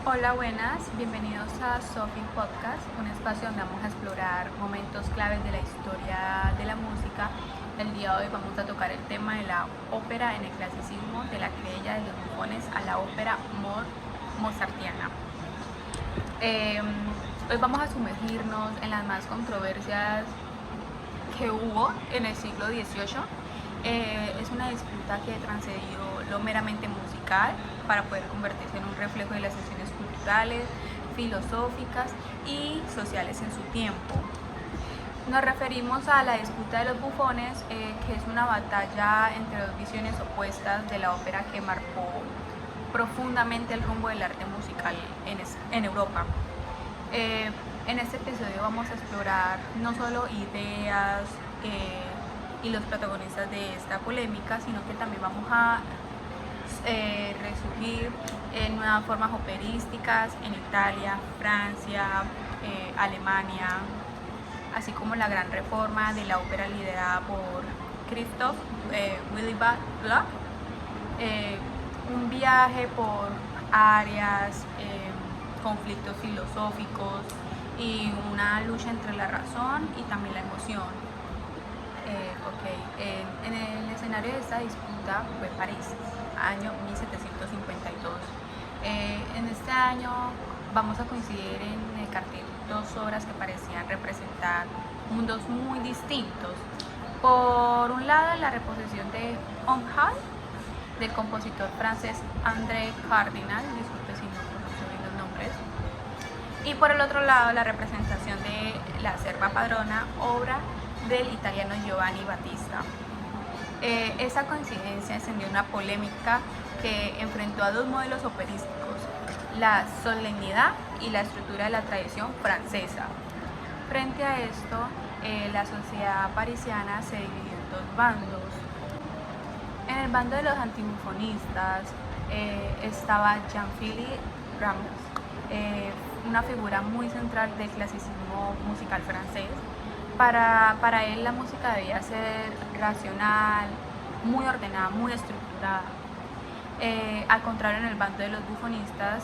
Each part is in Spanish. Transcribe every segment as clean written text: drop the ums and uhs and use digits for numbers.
Hola, buenas, bienvenidos a Sophie Podcast, un espacio donde vamos a explorar momentos claves de la historia de la música. El día de hoy vamos a tocar el tema de la ópera en el clasicismo, de la querella de los bufones a la ópera mozartiana. Hoy vamos a sumergirnos en las más controversias que hubo en el siglo XVIII. Es una disputa que transcedió lo meramente musical para poder convertirse en un reflejo de las sesiones culturales, filosóficas y sociales en su tiempo. Nos referimos a la disputa de los bufones, que es una batalla entre dos visiones opuestas de la ópera que marcó profundamente el rumbo del arte musical en Europa. En este episodio vamos a explorar no solo ideas y los protagonistas de esta polémica, sino que también vamos a resurgir en nuevas formas operísticas en Italia, Francia, Alemania, así como la gran reforma de la ópera liderada por Christoph Willibald Gluck, un viaje por áreas, conflictos filosóficos y una lucha entre la razón y también la emoción. En el escenario de esta disputa fue París, año 1752. En este año vamos a coincidir en el cartel dos obras que parecían representar mundos muy distintos. Por un lado, la reposición de On High del compositor francés André Cardinal, disculpe si no pronuncio bien los nombres, y por el otro lado la representación de La Serva Padrona, obra del italiano Giovanni Battista. Esa coincidencia encendió una polémica que enfrentó a dos modelos operísticos, la solemnidad y la estructura de la tradición francesa. Frente a esto, la sociedad parisiana se dividió en dos bandos. En el bando de los antibufonistas estaba Jean-Philippe Rameau, una figura muy central del clasicismo musical francés. Para él la música debía ser racional, muy ordenada, muy estructurada. Al contrario, en el bando de los bufonistas,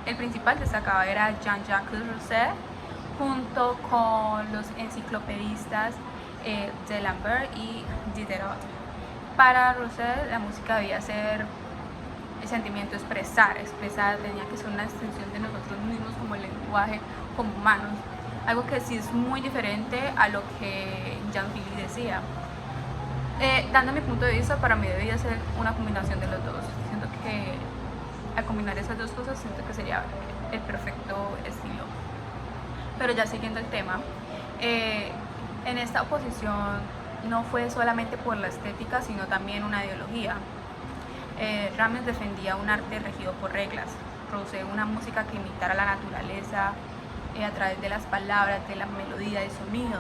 el principal destacaba era Jean-Jacques Rousseau, junto con los enciclopedistas D'Alembert y Diderot. Para Rousseau la música debía ser el sentimiento, expresar, tenía que ser una extensión de nosotros mismos como lenguaje, como humanos, algo que sí es muy diferente a lo que Jean-Philippe decía. Dando mi punto de vista, para mí debía ser una combinación de los dos. Siento que al combinar esas dos cosas, siento que sería el perfecto estilo. Pero ya siguiendo el tema, en esta oposición no fue solamente por la estética, sino también una ideología. Rames defendía un arte regido por reglas, Rousseau una música que imitara la naturaleza a través de las palabras, de la melodía y sonido.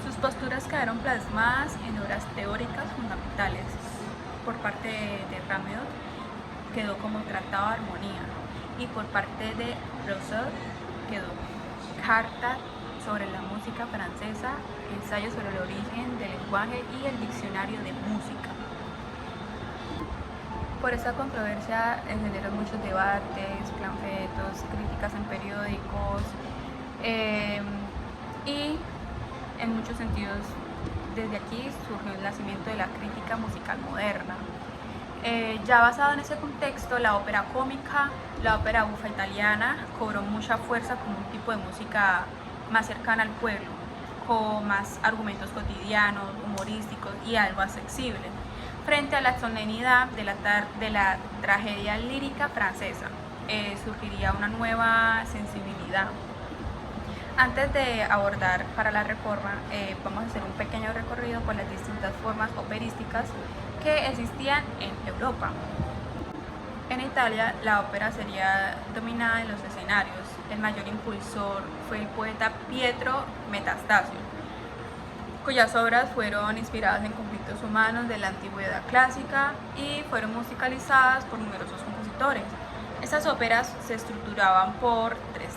Sus posturas quedaron plasmadas en obras teóricas fundamentales. Por parte de Rameau quedó como Tratado de Armonía, y por parte de Rousseau quedó Carta sobre la música francesa, ensayo sobre el origen del lenguaje y el diccionario de música. Por esta controversia encendieron muchos debates, panfletos, críticas en periódicos, y en muchos sentidos desde aquí surgió el nacimiento de la crítica musical moderna. Ya basado en ese contexto, la ópera cómica, la ópera bufa italiana, cobró mucha fuerza como un tipo de música más cercana al pueblo, con más argumentos cotidianos, humorísticos y algo accesible, frente a la solemnidad de la tragedia lírica francesa. Surgiría una nueva sensibilidad. Antes de abordar para la reforma, vamos a hacer un pequeño recorrido por las distintas formas operísticas que existían en Europa. En Italia, la ópera sería dominada en los escenarios. El mayor impulsor fue el poeta Pietro Metastasio, cuyas obras fueron inspiradas en conflictos humanos de la antigüedad clásica y fueron musicalizadas por numerosos compositores. Estas óperas se estructuraban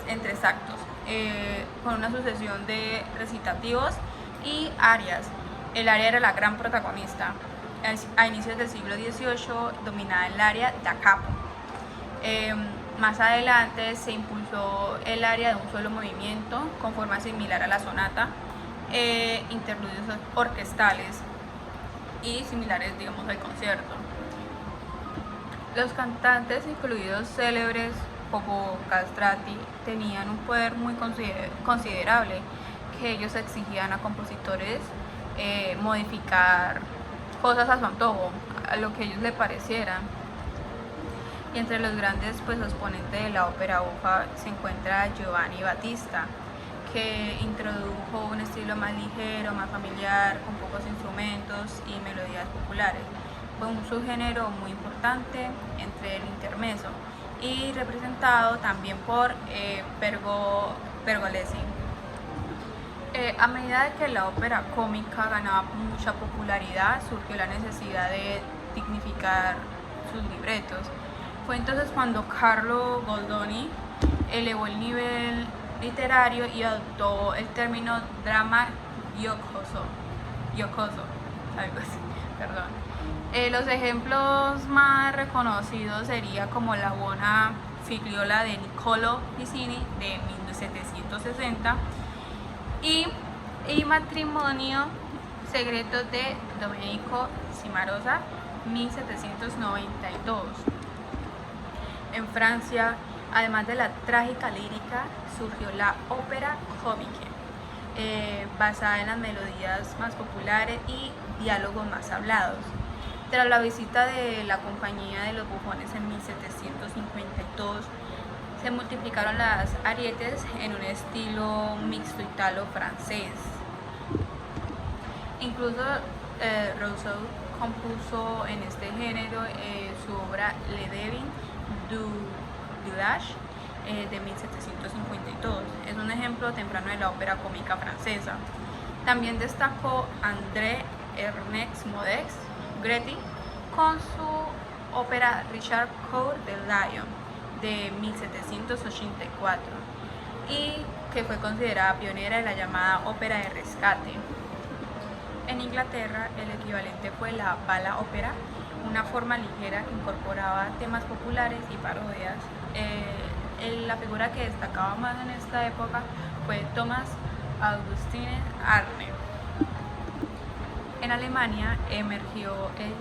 en tres actos, con una sucesión de recitativos y arias. El aria era la gran protagonista. a inicios del siglo XVIII dominaba el área da capo. Más adelante se impulsó el área de un solo movimiento con forma similar a la sonata, interludios orquestales y similares, digamos, al concierto. Los cantantes, incluidos célebres como Castrati, tenían un poder muy considerable, que ellos exigían a compositores modificar cosas a su antojo, a lo que a ellos les parecieran. Y entre los grandes exponentes de la ópera buffa se encuentra Giovanni Battista, que introdujo un estilo más ligero, más familiar, con pocos instrumentos y melodías populares. Fue un subgénero muy importante entre el intermezzo y representado también por Pergolesi. A medida que la ópera cómica ganaba mucha popularidad, surgió la necesidad de dignificar sus libretos. Fue entonces cuando Carlo Goldoni elevó el nivel literario y adoptó el término drama giocoso, algo así, perdón. Los ejemplos más reconocidos sería como la buona figliola de Niccolò Pisini de 1760 y matrimonio secreto de Domenico Cimarosa 1792. En Francia, además de la trágica lírica, surgió la ópera comique, basada en las melodías más populares y diálogos más hablados. Tras la visita de la Compañía de los Bufones en 1752, se multiplicaron las arietes en un estilo mixto italo-francés. Incluso Rousseau compuso en este género su obra Le Devin du Village de 1752. Es un ejemplo temprano de la ópera cómica francesa. También destacó André Ernest Modest Gretty con su ópera Richard Coeur de Lion de 1784 y que fue considerada pionera de la llamada ópera de rescate. En Inglaterra el equivalente fue la bala ópera, una forma ligera que incorporaba temas populares y parodias. La figura que destacaba más en esta época fue Thomas Augustine Arne. En Alemania emergió el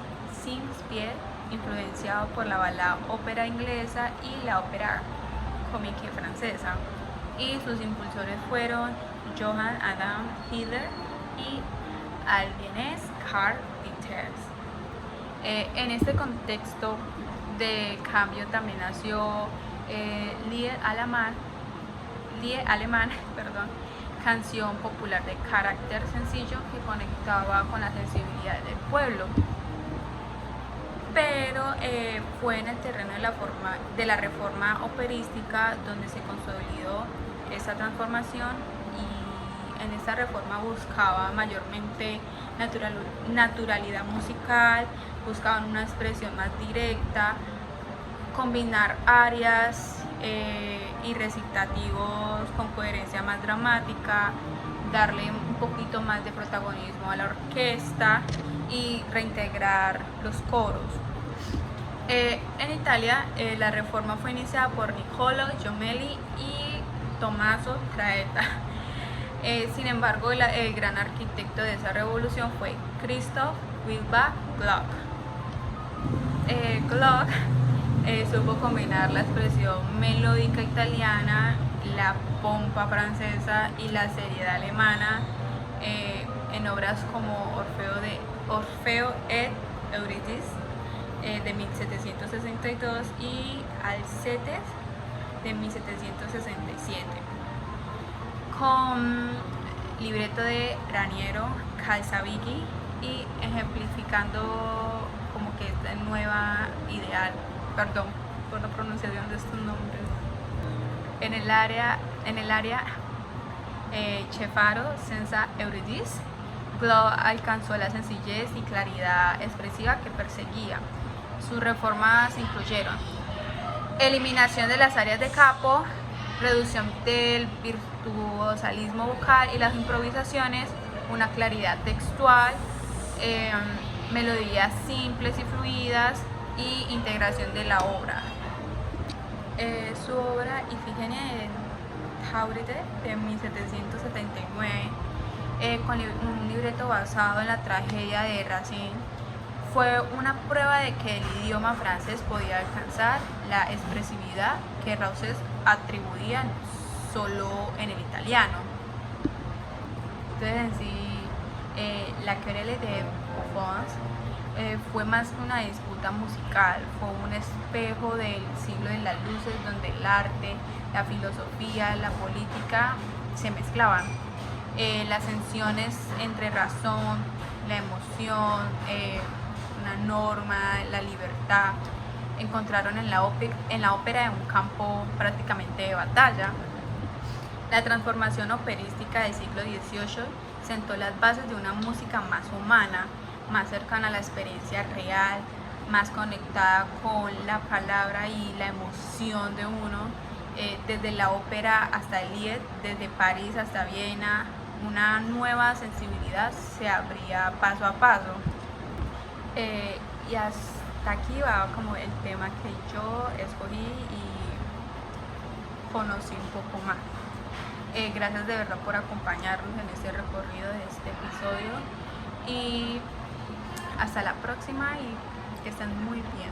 Singspiel, influenciado por la balada ópera inglesa y la ópera comique francesa, y sus impulsores fueron Johann Adam Hitler y Albienez Karl Dieters. En este contexto de cambio también nació Lied Alemán, canción popular de carácter sencillo que conectaba con la sensibilidad del pueblo. Pero fue en el terreno de la reforma operística donde se consolidó esa transformación, y en esta reforma buscaba mayormente naturalidad musical, buscaban una expresión más directa, combinar arias y recitativos con coherencia más dramática, darle un poquito más de protagonismo a la orquesta y reintegrar los coros. En Italia la reforma fue iniciada por Niccolò Jommelli y Tommaso Traetta. Sin embargo, el gran arquitecto de esa revolución fue Christoph Willibald Gluck. Gluck supo combinar la expresión melódica italiana, la pompa francesa y la seriedad alemana en obras como Orfeo et Eurídice de 1762 y Alcestis de 1767, con libreto de Raniero Calzabigi y ejemplificando como que esta nueva ideal, perdón por la pronunciación de estos nombres. En el área Cefaro senza Eurídice, Gluck alcanzó la sencillez y claridad expresiva que perseguía. Sus reformas incluyeron eliminación de las áreas de capo, reducción del virtuosismo vocal y las improvisaciones, una claridad textual, melodías simples y fluidas y integración de la obra. Su obra Ifigenia en Táuride de 1779, con un libreto basado en la tragedia de Racine, fue una prueba de que el idioma francés podía alcanzar la expresividad que Rosset atribuía solo en el italiano. Entonces en sí, la querelle de Buffons fue más que una disputa musical, fue un espejo del siglo de las luces donde el arte, la filosofía, la política se mezclaban. Las tensiones entre razón, la emoción, una norma, la libertad, encontraron en la ópera en un campo prácticamente de batalla. La transformación operística del siglo XVIII sentó las bases de una música más humana, más cercana a la experiencia real, más conectada con la palabra y la emoción de uno, desde la ópera hasta el Lied, desde París hasta Viena. Una nueva sensibilidad se abría paso a paso. Y hasta aquí va como el tema que yo escogí y conocí un poco más. Gracias de verdad por acompañarnos en este recorrido de este episodio y hasta la próxima y que estén muy bien.